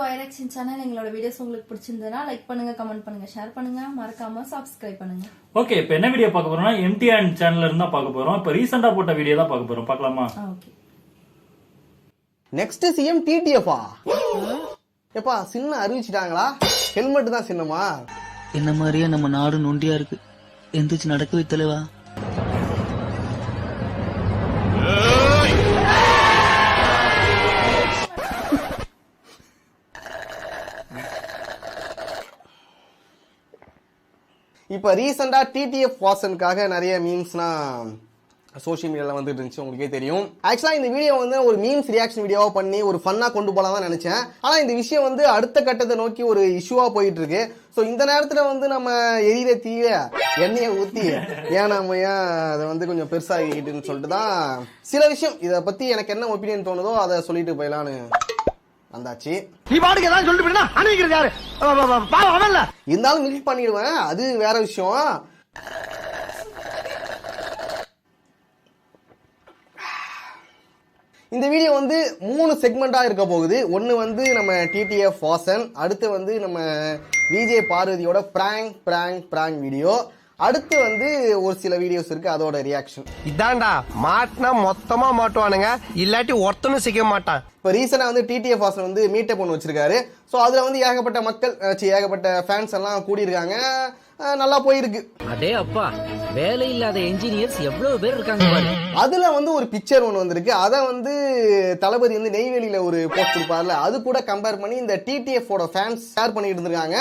ஐராக்ஷன் channel. எங்களோட videos உங்களுக்கு பிடிச்சிருந்ததுன்னா லைக் பண்ணுங்க, கமெண்ட் பண்ணுங்க, ஷேர் பண்ணுங்க, மறக்காம சப்ஸ்கிரைப் பண்ணுங்க. ஓகே, இப்போ என்ன வீடியோ பார்க்க போறோம்னா எம்டிஆர் சேனல்ல இருந்து தான் பார்க்க போறோம். இப்போ ரீசெண்டா போட்ட வீடியோ தான் பார்க்க போறோம். பார்க்கலாமா? ஓகே. நெக்ஸ்ட் சிஎம் டிடிஎஃப் எப்பா சின்ன அறிவிச்சிட்டாங்களா? ஹெல்மெட் தான் சின்னமா? என்ன மாதிரியே நம்ம நாடு நொண்டியா இருக்கு. எந்திரிச்சு நடக்கவே தலைவா. இப்ப ரீசெண்டா டிடிஎஃப் வாசனுக்காக நிறைய மீம்ஸ்லாம் சோஷியல் மீடியாவில் வந்துட்டு இருந்துச்சு, உங்களுக்கே தெரியும். ஆக்சுவலாக இந்த வீடியோ வந்து ஒரு மீம்ஸ் ரியாக்ஷன் வீடியோவாக பண்ணி ஒரு ஃபன்னாக கொண்டு போகலாம் தான் நினச்சேன். ஆனால் இந்த விஷயம் வந்து அடுத்த கட்டத்தை நோக்கி ஒரு இஷ்யூவாக போயிட்டு இருக்கு. ஸோ இந்த நேரத்தில் வந்து நம்ம எரியிற தீய எண்ணெயை ஊற்றி ஏன் நம்ம ஏன் அதை வந்து கொஞ்சம் பெருசாகிட்டுன்னு சொல்லிட்டு தான் சில விஷயம் இதை பற்றி எனக்கு என்ன ஒப்பீனியன் தோணுதோ அதை சொல்லிட்டு போயிடலான்னு வந்தாச்சு. நீ பாட்டுக்கு ஏதாவது சொல்லிட்டு அனுப்பிக்கிறது யாரு? இருந்தாலும் மில்க் பண்ணிடுவேன், அது வேற விஷயம். இந்த வீடியோ வந்து 3 செக்மெண்டா இருக்க போகுது. ஒன்னு வந்து நம்ம டிடிஎஃப் வாசன், அடுத்து வந்து நம்ம விஜய் பார்வதியோட பிராங்க் வீடியோ, அடுத்து வந்து ஒரு சில வீடியோஸ் இருக்கு, அதோட ரியாக்ஷன். இதான்டா மாட்டினா மொத்தமா மாட்டுவானுங்க, இல்லாட்டி ஒருத்தனும் சிக்க மாட்டான். இப்போ ரீசெண்டா வந்து டிடிஎஃப் வாசன் வந்து மீட்டப் ஒன்று வச்சிருக்காரு. ஸோ அதுல வந்து ஏகப்பட்ட மக்கள் ஏகப்பட்ட ஃபேன்ஸ் எல்லாம் கூடியிருக்காங்க. நல்லா போயிருக்கு. அடே அப்பா, வேலை இல்லாத என்ஜினியர்ஸ் எவ்வளவு பேர் இருக்காங்க. அதுல வந்து ஒரு பிக்சர் ஒன்று வந்திருக்கு. அதை வந்து தளபதி வந்து நெய்வேலியில ஒரு போஸ்ட் கொடுப்பார்ல, அது கூட கம்பேர் பண்ணி இந்த டிடிஎஃப் ஓட ஃபேன்ஸ் ஷேர் பண்ணிட்டு இருந்திருக்காங்க.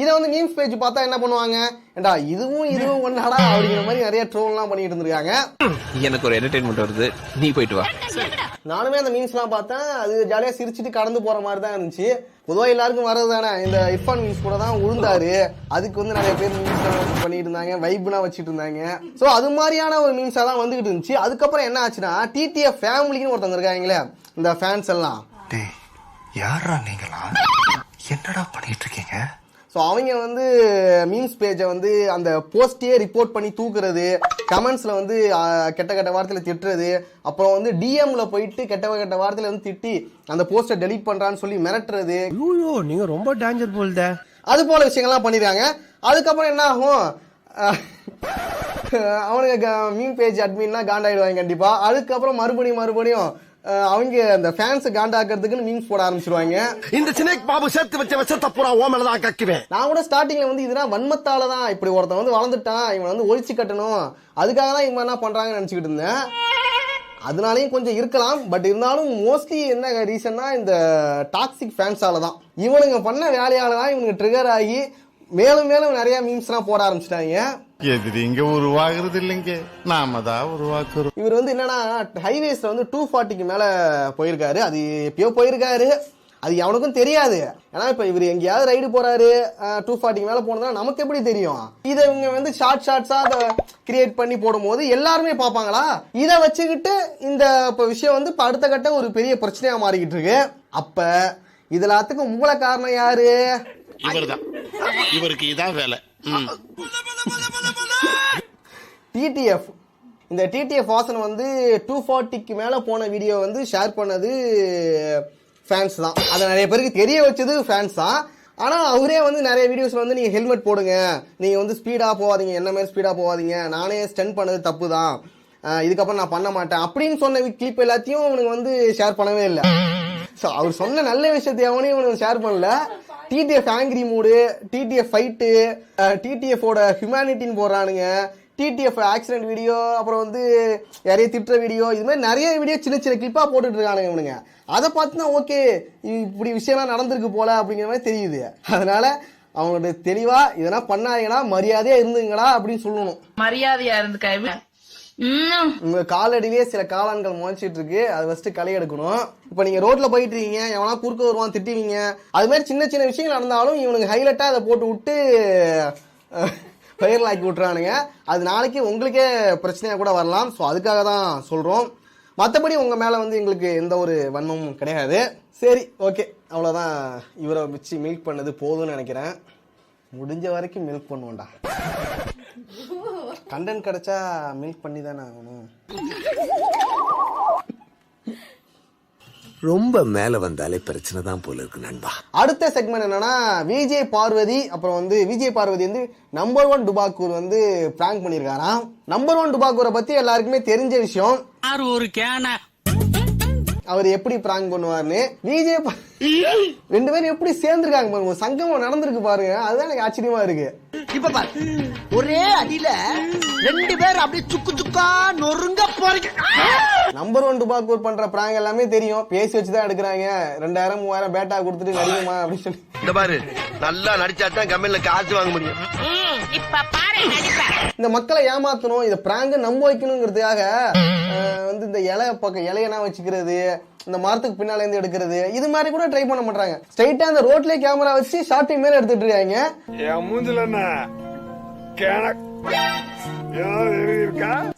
இதை வந்து மீம்ஸ் பேஜ் பார்த்தா என்ன பண்ணுவாங்க, ஏண்டா இதுவும் ஒன்னாடா அப்படிங்கிற மாதிரி நிறைய ட்ரோல்லாம் பண்ணிட்டு இருந்திருக்காங்க. எனக்கு ஒரு என்டர்டைன்மெண்ட் வருது, நீ போயிட்டு வா. நானுமே அந்த மீம்ஸ்லாம் பார்த்தேன். அது ஜாலியா சிரிச்சுட்டு கடந்து போற மாதிரி தான் இருந்துச்சு. பொதுவாக எல்லாருக்கும் வர்றது தானே. இந்த இர்ஃபான் மீம்ஸ் கூட தான் உழுந்தாரு, அதுக்கு வந்து நிறைய பேர் மீம்ஸ் பண்ணிட்டு இருந்தாங்க, வைப்லாம் வச்சுட்டு இருந்தாங்க. ஸோ அது மாதிரியான ஒரு மீம்ஸா தான் வந்துகிட்டு இருந்துச்சு. அதுக்கப்புறம் என்ன ஆச்சுன்னா, டிடிஎஃப் ஃபேமிலின்னு ஒருத்தவங்க இருக்காங்களே, இந்த ஃபேன்ஸ் எல்லாம், யாரா நீங்களா, என்னடா பண்ணிட்டு இருக்கீங்க? ஸோ அவங்க வந்து மீம்ஸ் பேஜை வந்து அந்த போஸ்டையே ரிப்போர்ட் பண்ணி தூக்குறது, கமெண்ட்ஸில் வந்து கெட்ட வார்த்தையில் திட்டுறது, அப்புறம் வந்து டிஎம்ல போயிட்டு கெட்ட வார்த்தையில் வந்து திட்டி அந்த போஸ்டை டெலீட் பண்ணுறான்னு சொல்லி மிரட்டுறது. ஐயோ, நீங்க ரொம்ப டேஞ்சர் போல்த. அது போல விஷயங்கள்லாம் பண்ணிடுறாங்க. அதுக்கப்புறம் என்ன ஆகும், அவனுக்கு மீம் பேஜ் அட்மின்னா காண்டாயிடுவாங்க கண்டிப்பா. அதுக்கப்புறம் மறுபடியும் அவங்க அந்த ஃபேன்ஸ் காண்டாக்குறதுக்குன்னு மீம்ஸ் போட ஆரம்பிச்சிருவாங்க. இந்த சினேக் பாபு சேர்த்து வச்ச விஷத்தை பூரா ஓ மேல தான் கக்குவேன். நான் கூட ஸ்டார்டிங்ல வந்து இதெல்லாம் வன்மத்தால தான், இப்படி ஒருத்தன் வந்து வளர்ந்துட்டான், இவன் வந்து ஒழிச்சு கட்டணும், அதுக்காக தான் இவன் என்ன பண்றாங்கன்னு நினைச்சுக்கிட்டு இருந்தேன். அதனாலையும் கொஞ்சம் இருக்கலாம். பட் இருந்தாலும் மோஸ்ட்லி என்ன ரீசன்னா இந்த டாக்ஸிக் ஃபேன்ஸால தான், இவனுங்க பண்ண வேலையால தான் இவனுக்கு ட்ரிகர் ஆகி மேலும் நிறைய மீம்ஸ்லாம் போட ஆரம்பிச்சிட்டாங்க. எதிரி இங்க உருவாகிறது இல்லைங்க, நாம தான் உருவாக்குறோம். இவர் வந்து என்னன்னா ஹைவேஸ்ல வந்து 240க்கு மேல போயிருக்காரு. அது எப்பயோ போயிருக்காரு, அது எவனுக்கும் தெரியாது. ஏன்னா இப்ப இவர் எங்கேயாவது ரைடு போறாரு 240க்கு மேல போனதுனா நமக்கு எப்படி தெரியும்? இதை இவங்க வந்து ஷார்ட்ஸா அதை கிரியேட் பண்ணி போடும் போது எல்லாருமே பார்ப்பாங்களா? இதை வச்சுக்கிட்டு இந்த விஷயம் வந்து இப்ப அடுத்த கட்ட ஒரு பெரிய பிரச்சனையா மாறிக்கிட்டு இருக்கு. அப்ப இது எல்லாத்துக்கும் மூல காரணம் யாரு? இவர்தான். இவருக்கு இதான் வேலை. டிடிஎஃப். இந்த டிடிஎஃப் வாசன் வந்து 240க்கு மேல போன வீடியோ வந்து ஷேர் பண்ணது ஃபேன்ஸ் தான். அதை நிறைய பேருக்கு தெரிய வச்சது ஃபேன்ஸ் தான். ஆனால் அவரே வந்து நிறைய வீடியோஸ்ல வந்து நீங்கள் ஹெல்மெட் போடுங்க, நீங்கள் வந்து ஸ்பீடாக போகாதீங்க, என்ன மாதிரி ஸ்பீடாக போகாதீங்க, நானே ஸ்டென்ட் பண்ணது தப்பு தான், இதுக்கப்புறம் நான் பண்ண மாட்டேன் அப்படின்னு சொன்ன கிளிப் எல்லாத்தையும் இவனுக்கு வந்து ஷேர் பண்ணவே இல்லை. ஸோ அவர் சொன்ன நல்ல விஷயத்தை அவனையும் இவனுக்கு ஷேர் பண்ணல. TTF angry mood, TTF fight, டிடிஎஃபோட ஹியூமனிட்டின்னு போடுறானுங்க, டிடிஎஃப் ஆக்சிடென்ட் வீடியோ, அப்புறம் வந்து யாரையும் திட்டுற வீடியோ, இது மாதிரி நிறைய வீடியோ சின்ன கிளிப்பாக போட்டுட்டு இருக்கானுங்க இவனுங்க. அதை பார்த்துனா ஓகே, இப்படி விஷயம்லாம் நடந்திருக்கு போல அப்படிங்கிற மாதிரி தெரியுது. அதனால அவங்களோட தெளிவா இதெல்லாம் பண்ணாதீங்கன்னா மரியாதையா இருந்துங்களா அப்படின்னு சொல்லணும். மரியாதையா இருந்துக்க. உங்க காலடியிலேயே சில காளான்கள் முளைச்சிட்டு இருக்கு, அது ஃபர்ஸ்ட் களை எடுக்கணும். இப்ப நீங்க ரோட்ல போயிட்டு இருக்கீங்க, எவனா குறுக்க வருவான் திட்டுவீங்க, அது மாதிரி சின்ன விஷயங்கள் நடந்தாலும் இவனுக்கு ஹைலைட்டா அதை போட்டு விட்டு வைரல் ஆக்கி விட்டுறானுங்க. அது நாளைக்கு உங்களுக்கே பிரச்சனையா கூட வரலாம். ஸோ அதுக்காக தான் சொல்றோம். மற்றபடி உங்க மேல வந்து எங்களுக்கு எந்த ஒரு வன்மமும் கிடையாது. சரி, ஓகே, அவ்வளோதான். இவரை வச்சு மில்க் பண்ணது போதும்னு நினைக்கிறேன். முடிஞ்ச வரைக்கும் மில்க் பண்ணுவோம்டா. கண்டென்ட் கிடைச்சா மில்க் பண்ணி தானே ஆகணும். ரொம்ப மேல வந்தாலே பிரச்சனை தான் போல இருக்கு நண்பா. அடுத்த செக்மெண்ட் என்னன்னா விஜய் பார்வதி. அப்புறம் வந்து விஜய் பார்வதி வந்து நம்பர் 1 டுபாக்கூர் வந்து பிராங்க் பண்ணியிருக்காராம். நம்பர் 1 டுபாக்கூரை பத்தி எல்லாருக்குமே தெரிஞ்ச விஷயம். அவர் எப்படி பிராங்க் பண்ணுவார்னு. விஜய் ரெண்டு பேரும் எப்படி சேர்ந்துருக்காங்க பாருங்க, சங்கமம் நடந்திருக்கு பாருங்க, அதுதான் எனக்கு ஆச்சரியமா இருக்கு. இப்ப பாரு, ஒரே அடியில 2 பேர் அப்படியே சுக்கு சுக்கா நொறுங்க போறீங்க. நம்பர் 1 டுபாக்கூர் பண்ற பிராங்க் எல்லாமே தெரியும், பேசி வச்சுதான் எடுக்கிறாங்க. 2000 3000 பேட்டா கொடுத்துட்டு நடிக்குமா அப்படின்னு சொல்லி. இந்த பாரு, நல்லா நடிச்சாதான் கம்பெனில காசு வாங்க முடியும். இந்த மக்களை ஏமாத்தணும், இதை பிராங்க நம்ப வைக்கணுங்கிறதுக்காக வந்து இந்த இலையெல்லாம் வச்சுக்கிறது, இந்த மரத்துக்கு பின்னால இருந்து எடுக்கிறது, இது மாதிரி கூட ட்ரை பண்ண மாட்டாங்க. ஸ்ட்ரைட்டா அந்த ரோட்லயே கேமரா வச்சு ஷார்ட் மேல எடுத்துட்டு இருக்காங்க.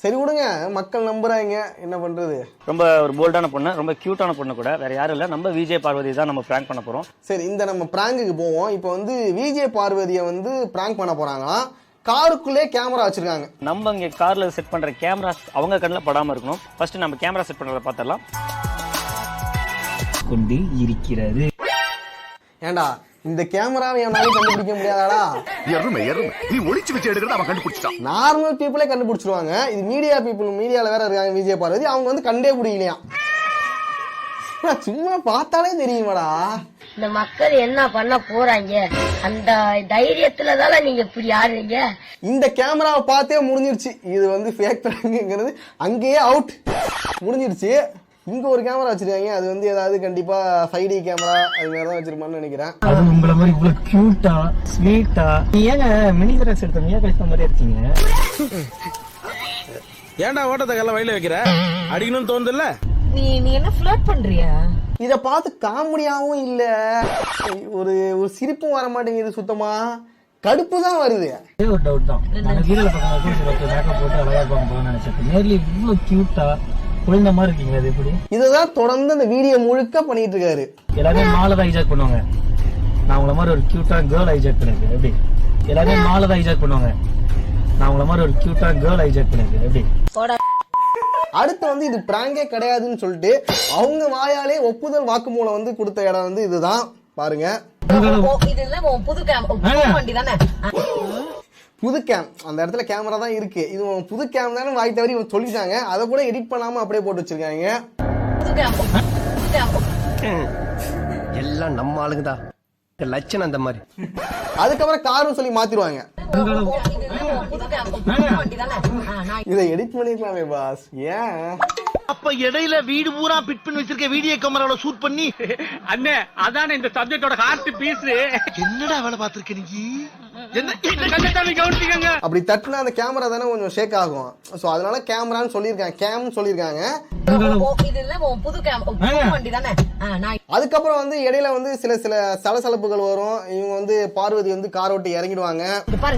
சரி விடுங்க, மக்கள் நம்புறாங்க, என்ன பண்றது. ரொம்ப ஒரு போல்டான பொண்ணு, ரொம்ப கியூட்டான பொண்ணு கூட, வேற யாரும் இல்ல, நம்ம விஜய் பார்வதி தான் நம்ம பிராங்க் பண்ண போறோம். சரி, இந்த நம்ம பிராங்குக்கு போவோம். இப்போ வந்து விஜய் பார்வதியை வந்து பிராங்க் பண்ண போறாங்களாம். காருக்குள்ளே கேமரா வச்சிருக்காங்க. நம்ம இங்க கார்ல செட் பண்ற கேமரா அவங்க கண்ணுல படாம இருக்கணும். ஃபர்ஸ்ட் நம்ம கேமரா செட் பண்றத பார்த்தறலாம். கொண்டு இருக்கிறது. ஏண்டா இந்த கேமராவை எவனாலும் கண்டுபிடிக்க முடியாதாடா? நீ ஒளிச்சு வச்சு எடுக்கிறது அவன் கண்டுபிடிச்சான். நார்மல் பீப்புளே கண்டுபிடிச்சிருவாங்க. இது மீடியா பீப்புள், மீடியால வேற இருக்காங்க விஜய் பார்வதி, அவங்க வந்து கண்டே பிடிக்கலையா. சும்மா பார்த்தாலே தெரியுமாடா இந்த மக்கள் என்ன பண்ண போறாங்க. அந்த தைரியத்துலதான நீங்க இப்படி ஆடுறீங்க. இந்த கேமராவை பார்த்தே முடிஞ்சிருச்சு, இது வந்து ஃபேக் பிராங்க்ங்கிறது. அங்கேயே அவுட் முடிஞ்சிருச்சு. இங்க ஒரு கேமரா வச்சிருக்காங்க, அது வந்து ஏதாவது கண்டிப்பா 5D கேமரா அது மாதிரி தான் வச்சிருப்பான்னு நினைக்கிறேன். அது உங்கள மாதிரி இவ்வளவு கியூட்டா ஸ்வீட்டா ஏங்க மினி டிரெஸ் எடுத்த மியா கழிச்ச மாதிரி இருக்கீங்க. ஏன்டா ஓட்டத்தை கல்ல வயல வைக்கிற? அடிக்கணும்னு தோணுதுல்ல? நீ என்ன ஃப்ளர்ட் பண்றியா? இத பார்த்து காமெடியாவும் இல்ல, ஒரு சிரிப்பும் வர மாட்டேங்குது, சுத்தமா கடுப்பு தான் வருது. ஒரு டவுட் தான், நான் வீடியோல பார்க்கும்போது மேக்கப் போட்டு அழகா பார்க்கணும்னு நினைச்சேன். நேர்ல இவ்வளவு கியூட்டா குழந்தை மாதிரி இருக்கீங்க, அது எப்படி? இதுதான் தொடர்ந்து அந்த வீடியோ முழுக்க பண்ணிட்டு இருக்காரு. எல்லாமே மாலை தான் ஹைஜாக் பண்ணுவாங்க, நான் உங்களை மாதிரி ஒரு கியூட்டா கேர்ள் ஹைஜாக் பண்ணிருக்கேன் எப்படி? எல்லாமே மாலை தான் ஹைஜாக் பண்ணுவாங்க, நான் உங்களை மாதிரி ஒரு கியூட்டா கேர்ள் ஹைஜாக் பண்ணிருக்கேன் எப்படி? அடுத்து வந்து இது பிராங்கே கிடையாதுன்னு சொல்லிட்டு அவங்க வாயாலே ஒப்புதல் வாக்குமூலம் வந்து கொடுத்த இடம் வந்து இதுதான் பாருங்க. புது கேம், அந்த இடத்துல கேமரா தான் இருக்கு. இது புது கேம் தானே வாய் தவறி சொல்லிட்டாங்க, அதை கூட எடிட் பண்ணாம அப்படியே போட்டு வச்சிருக்காங்க. எல்லாம் நம்ம ஆளுங்கதான், லட்சணம் அந்த மாதிரி. அதுக்கப்புறம் காரும் சொல்லி மாத்திருவாங்க. இதை எடிட் பண்ணிருக்கலாமே பாஸ், ஏன்? அப்ப இடையில வீடு பூரா பிட் பண்ணி வச்சிருக்க வீடியோ கேமரால ஷூட் பண்ணி அண்ணே அதானே இந்த சப்ஜெக்டோட ஹார்ட் பீஸ். என்னடா வேலை பார்த்திருக்க நீ? அப்படி தட்டுனா அந்த கேமரா தானே கொஞ்சம் ஷேக் ஆகும். சோ அதனால கேமரான்னு சொல்லிருக்காங்க, கேம் சொல்லிருக்காங்க. அதுக்கப்புறம் வந்து இடையில வந்து சில சலசலப்புகள் வரும். இவங்க வந்து பார்வதி வந்து கார் ஓட்டி இறங்கிடுவாங்க.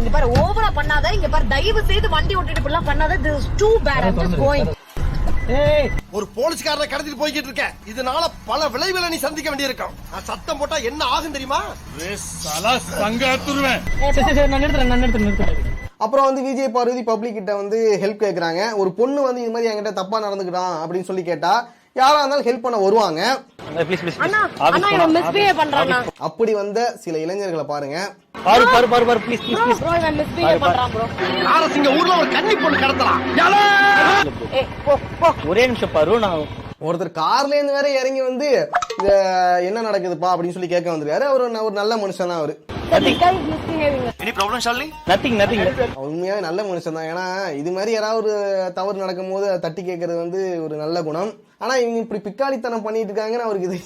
இங்க பாரு ஓவரா பண்ணாத, இங்க பாரு தயவு செய்து வண்டி ஓட்டிட்டு இப்படிலாம் பண்ணாத. This is too bad. I'm just going. ஒரு போலீஸ்காரரை கடத்திட்டு போய்கிட்டு இருக்க, இதனால பல விளைவுகளை நீ சந்திக்க வேண்டியிருக்கும். சத்தம் போட்டா என்ன ஆகும் தெரியுமா? அப்புறம் வந்து விஜய் பார்வதி பப்ளிக் கிட்ட வந்து ஹெல்ப் கேக்குறாங்க. ஒரு பொண்ணு வந்து இது மாதிரி என்கிட்ட தப்பா நடந்துக்கிட்டான் அப்படின்னு சொல்லி கேட்டா யாரா இருந்தாலும் ஹெல்ப் பண்ண வருவாங்க. அப்படி வந்த சில இளைஞர்களை பாருங்க. ஒரே நிமிஷம் பாரு, நான் ஒருத்தர் கார்ல இருந்து வேற இறங்கி வந்து என்ன நடக்குதுப்பா அப்படின்னு சொல்லி கேட்க வந்திருக்காரு. அவர் ஒரு நல்ல மனுஷன் தான். அவரு உண்மையாவே நல்ல மனுஷன் தான். ஏன்னா இது மாதிரி யாராவது ஒரு தவறு நடக்கும் போது தட்டி கேட்கறது வந்து ஒரு நல்ல குணம். ஆனா இவங்க இப்படி பிக்காளித்தனம் பண்ணிட்டு இருக்காங்கன்னு அவருக்கு இது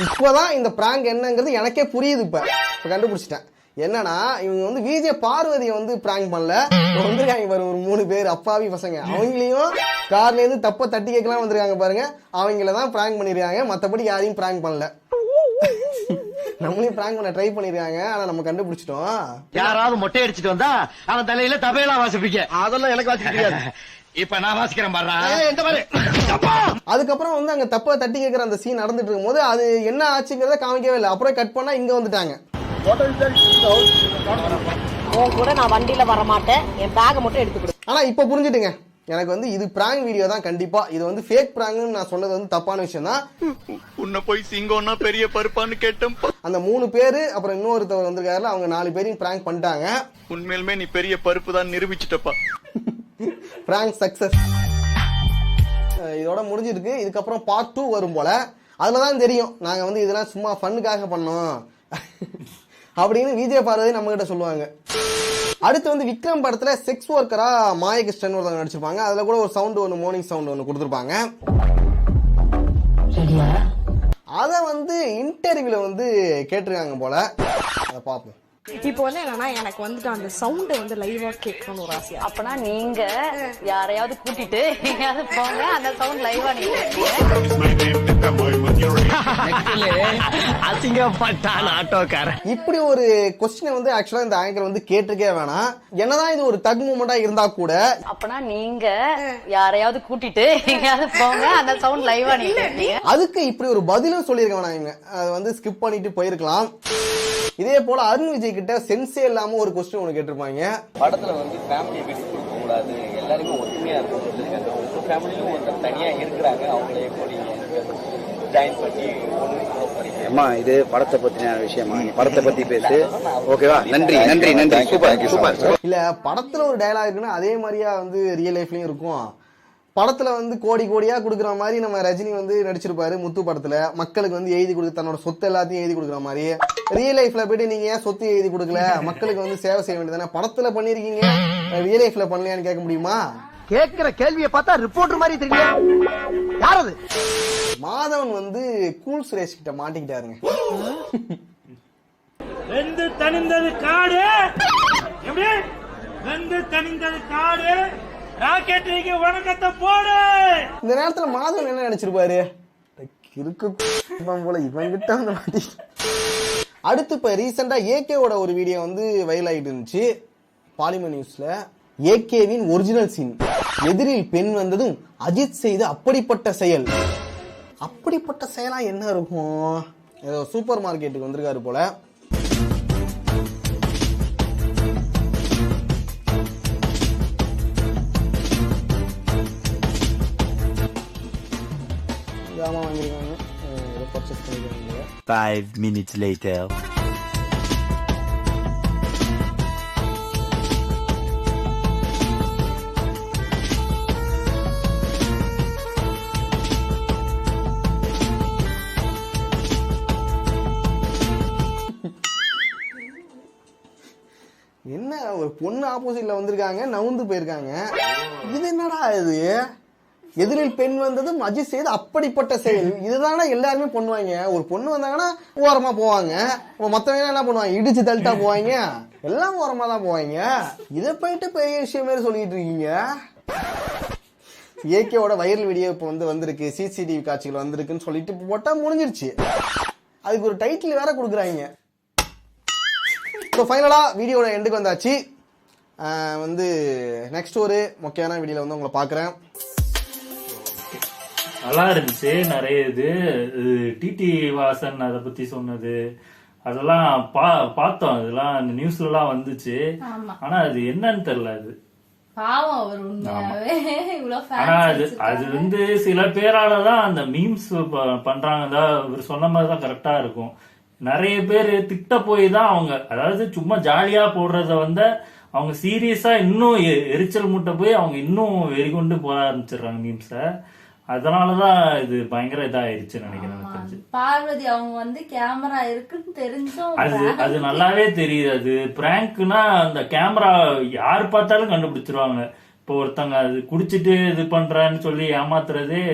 இப்பதான் இந்த பிராங்க் என்னங்கிறது எனக்கே புரியுது. இப்ப கண்டுபிடிச்சிட்டேன். என்னன்னா இவங்க வந்து விஜய் பார்வதியை வந்து பிராங்க் பண்ணல, வந்திருக்காங்க பாருங்க ஒரு 3 பேர் அப்பாவி பசங்க. அவங்களையும் கார்ல இருந்து தப்ப தட்டி கேட்கலாம் வந்திருக்காங்க பாருங்க. அவங்களதான் பிராங்க் பண்ணிருக்காங்க, மத்தபடி யாரையும் பிராங்க் பண்ணல. நம்மளையும் பிராங்க் பண்ண ட்ரை பண்ணிருக்காங்க, ஆனா நம்ம கண்டுபிடிச்சிட்டோம். யாராவது மொட்டை அடிச்சுட்டு வந்தா அவன் தலையில தபையெல்லாம் வாசிப்பீங்க, அதெல்லாம் எனக்கு வாசிக்க தெரியாது. இப்ப நான் வாசிக்கிறேன் பாரு. இந்த பாரு. அதுக்கப்புறம் வந்து அங்க தப்பா தட்டி கேட்கிற அந்த சீன் நடந்துட்டு இருக்கும்போது அது என்ன ஆச்சுங்கிறத காமிக்கவே இல்லை. அப்புறம் கட் பண்ணா இங்க வந்துட்டாங்க. உன் கூட நான் வண்டியில வர மாட்டேன், என் பேக்கை மட்டும் எடுத்து கொடு. ஆனா இப்ப புரிஞ்சுட்டுங்க, எனக்கு வந்து இது பிராங்க் வீடியோ தான். கண்டிப்பா இது வந்து ஃபேக் பிராங்க்னு நான் சொன்னது வந்து தப்பான விஷயம் தான். உன்னை போய் சிங்கம்னா பெரிய பருப்பான்னு கேட்டேன். அந்த 3 பேரு அப்புறம் இன்னொருத்தவர் வந்திருக்காருல, அவங்க 4 பேரையும் பிராங்க் பண்ணிட்டாங்க. உண்மையிலுமே நீ பெரிய பருப்பு தான் நிரூபிச்சிட்டப்பா. Prank success. இதோட முடிஞ்சிருக்கு. இதுக்கப்புறம் பார்ட் 2 வரும் போல. அதுலதான் தெரியும் நாங்க வந்து இதெல்லாம் சும்மா ஃபன்னுக்காக பண்ணோம் அப்படின்னு விஜய் பார்வதி நம்ம கிட்ட சொல்லுவாங்க. அடுத்து வந்து விக்ரம் படத்துல செக்ஸ் ஒர்க்கரா மாயகிருஷ்ணன் ஒருத்தவங்க நடிச்சிருப்பாங்க. அதுல கூட ஒரு சவுண்ட் ஒன்று, மோர்னிங் சவுண்ட் ஒன்று கொடுத்துருப்பாங்க. அத வந்து இன்டர்வியூல வந்து கேட்டிருக்காங்க போல. அதை பார்ப்போம். இப்போ வந்து என்னன்னா எனக்கு வந்துட்டு அந்த சவுண்ட் வந்து லைவா கேட்கணும்னு ஒரு ஆசை. அப்பனா நீங்க யாரையாவது கூட்டிட்டு எங்கேயாவது போங்க, அந்த சவுண்ட் லைவா நீங்க அசிங்கப்பட்டான் ஆட்டோக்காரன். இப்படி ஒரு கொஸ்டினை வந்து ஆக்சுவலா இந்த ஆங்கர் வந்து கேட்டிருக்கே வேணாம். என்னதான் இது ஒரு தக் மூமெண்டா இருந்தா கூட, அப்பனா நீங்க யாரையாவது கூட்டிட்டு எங்கேயாவது போங்க, அந்த சவுண்ட் லைவா நீங்க அதுக்கு இப்படி ஒரு பதிலும் சொல்லியிருக்க வேணாம். இவங்க அதை வந்து ஸ்கிப் பண்ணிட்டு போயிருக்கலாம். இதே போல அருண் விஜய் கிட்ட சென்ஸே இல்லாம ஒரு கொஸ்டின் ஒன்று கேட்டிருப்பாங்க. படத்துல வந்து ஃபேமிலியை விட்டு கொடுக்க கூடாது, எல்லாருமே ஒற்றுமையா இருக்கணும். உங்க ஃபேமிலியும் ஒருத்தர் தனியா இருக்கிறாங்க, அவங்கள எப்படி ஜாயின் பண்ணி அம்மா இது படத்தை பத்தின விஷயமா, படத்தை பத்தி பேசு. ஓகேவா? நன்றி நன்றி நன்றி. Super super. இல்ல படத்துல ஒரு டயலாக் இருக்குன்னா அதே மாதிரியா வந்து ரியல் லைஃப்லயும் இருக்கும். படத்துல வந்து கோடி கோடியா கொடுக்குற மாதிரி நம்ம ரஜினி வந்து நடிச்சிருப்பாரு முத்து படத்துல. மக்களுக்கு வந்து எழுதி கொடுக்க, தன்னோட சொத்து எல்லாத்தையும் எழுதி கொடுக்குற மாதிரி. ரியல் லைஃப்ல போயிட்டு நீங்க ஏன் சொத்து எழுதி கொடுக்கல, மக்களுக்கு வந்து சேவை செய்ய வேண்டியதானே. படத்துல பண்ணிருக்கீங்க, ரியல் லைஃப்ல பண்ணலையான்னு கேட்க முடியுமா? கேட்கிற கேள்வியை பார்த்தா ரிப்போர்ட்டர் மாதிரி தெரியல. யார் அது? மாதவன் வந்து கூல் சுரேஷ் கிட்ட மாட்டிக்கிட்டாருங்க. வெந்து தணிந்தது காடு, எப்படி வெந்து தணிந்தது காடு, ராக்கெட்டுக்கு வணக்கத்தை போடு. இந்த நேரத்துல மாதவன் என்ன நினைச்சிருப்பாரு, இருக்கு போல இவங்கிட்ட வந்து மாட்டி. அடுத்து இப்ப ரீசெண்டா ஏகேவோட ஒரு வீடியோ வந்து வைரல் ஆகிட்டு இருந்துச்சு பாலிமர் நியூஸ்ல. ஏகேவின் ஒரிஜினல் சீன், எதிரில் பெண் வந்ததும் அஜித் செய்த அப்படிப்பட்ட செயல். அப்படிப்பட்ட செயலா என்ன இருக்கும்? ஏதோ சூப்பர் மார்க்கெட்டுக்கு வந்திருக்காரு போல. ஜாமா வாங்கிருக்காங்க, ஏதோ பர்ச்சேஸ் பண்ணிருக்காங்க. 5 minutes later. என்ன ஒரு பொண்ணு ஆப்போசிட்ல வந்திருக்காங்க, நவுந்து போயிருக்காங்க. இது என்னடா இது? எதிரில் பெண் வந்ததும் அஜித் செய்து அப்படிப்பட்ட செயல். இதுதானே எல்லாருமே பண்ணுவாங்க. ஒரு பொண்ணு வந்தாங்கன்னா ஓரமா போவாங்க, மத்தவங்க என்ன பண்ணுவாங்க, இடிச்சு தள்ளிட்டா போவாங்க, எல்லாம் ஓரமா தான் போவாங்க. இதை போயிட்டு பெரிய விஷயம் மாதிரி சொல்லிட்டு இருக்கீங்க. ஏகேவோட வைரல் வீடியோ இப்போ வந்து வந்திருக்கு, சிசிடிவி காட்சிகள் வந்திருக்குன்னு சொல்லிட்டு போட்டா முடிஞ்சிருச்சு. அதுக்கு ஒரு டைட்டில் வேற கொடுக்குறாங்க. ஸோ ஃபைனலாக வீடியோட எண்டுக்கு வந்தாச்சு. வந்து நெக்ஸ்ட் ஒரு முக்கியமான வீடியோவில் வந்து உங்களை பார்க்குறேன். நல்லா இருந்துச்சு. நிறைய இது டிடி வாசன் அதை பத்தி சொன்னது அதெல்லாம் பார்த்தோம். அதெல்லாம் அந்த நியூஸ்லாம் வந்துச்சு. ஆனா அது என்னன்னு தெரியல. அது பாவம் அவர் உண்மையாவே இவ்வளவு ஆனா அது வந்து சில பேராலதான் அந்த மீம்ஸ் பண்றாங்க. இவர் சொன்ன மாதிரிதான் கரெக்டா இருக்கும். நிறைய பேர் திட்ட போய் தான் அவங்க, அதாவது சும்மா ஜாலியா போடுறத வந்து அவங்க சீரியஸா இன்னும் எரிச்சல் மூட்டை போய் அவங்க இன்னும் வெறிகொண்டு போட ஆரம்பிச்சிடுறாங்க மீம்ஸ. அதனாலதான் இது பயங்கர இதாயிருச்சு நினைக்கிறேன். பார்வதி அவங்க வந்து கேமரா இருக்குன்னு தெரிஞ்சும் அது நல்லாவே தெரியுது. அது பிராங்க்னா அந்த கேமரா யார் பார்த்தாலும் கண்டுபிடிச்சிருவாங்க. இப்போ ஒருத்தங்க அது குடிச்சிட்டு இது பண்றான்னு சொல்லி ஏமாத்துறதே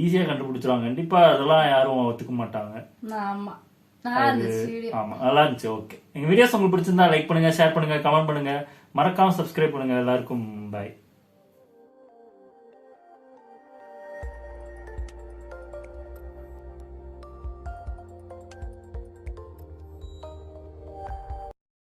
ஈஸியா கண்டுபிடிச்சிருவாங்க. கண்டிப்பா அதெல்லாம் யாரும் ஒத்துக்க மாட்டாங்க. ஆமா நல்லா இருந்துச்சு. ஓகே, எங்க வீடியோஸ் உங்களுக்கு பிடிச்சிருந்தா லைக் பண்ணுங்க, ஷேர் பண்ணுங்க, கமெண்ட் பண்ணுங்க, மறக்காம சப்ஸ்கிரைப் பண்ணுங்க. எல்லாருக்கும் பாய்.